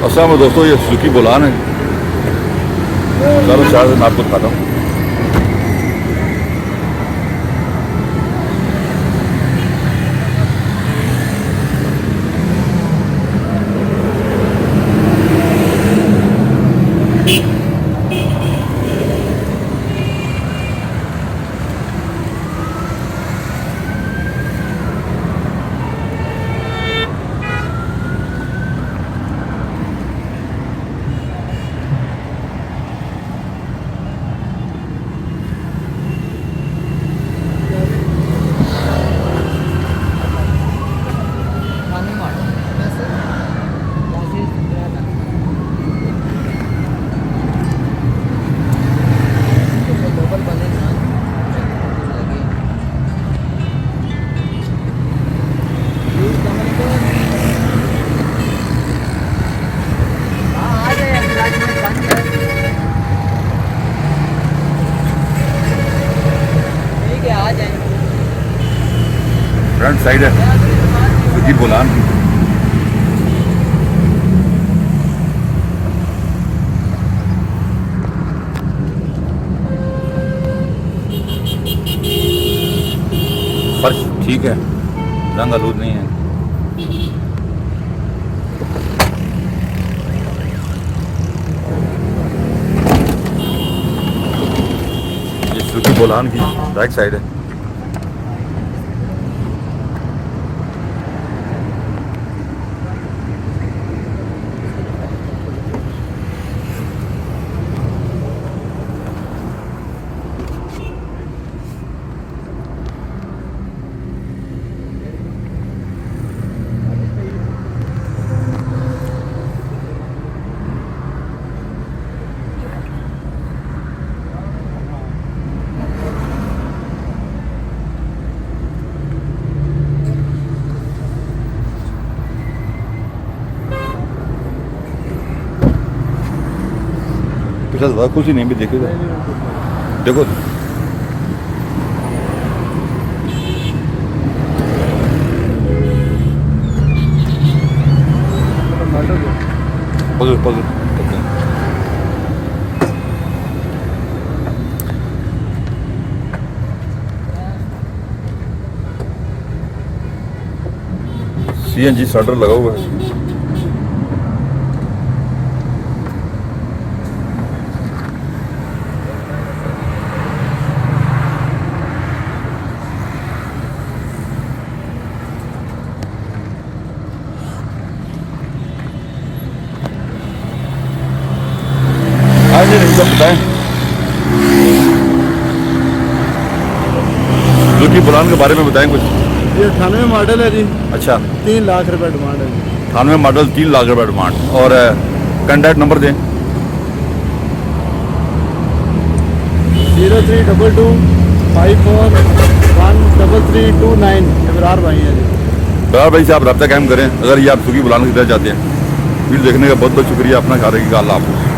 अस्सलाम वालेकुम दोस्तों, ये सुजुकी बोलान है। चलो चार दिन आपको दिखाता हूँ। फ्रंट साइड है सुजुकी बोलान की। फर्श ठीक है, रंग आलूद नहीं है। ये सुजुकी बोलान की बैक साइड है। पिछला ज़्यादा कुछ ही नहीं भी देखेगा, देखो पजल पजल CNG स्टार्टर लगा हुआ है। हाँ जी, नहीं तो बताएं सुजुकी बोलान के बारे में बताएं कुछ। ये 98 मॉडल है जी। अच्छा, 3 लाख रुपए डिमांड है जी। 98 मॉडल 3 लाख रुपए डिमांड। और कॉन्टैक्ट नंबर दें। 0322 541332 इमरार भाई है जी। बराबर भाई से आप रब्ता कायम करें अगर ये आप सुजुकी बोलान की तरह चाहते हैं। वीडियो देखने का बहुत बहुत शुक्रिया। अपना ख्याल रखिएगा। अल्लाह हाफ़िज़।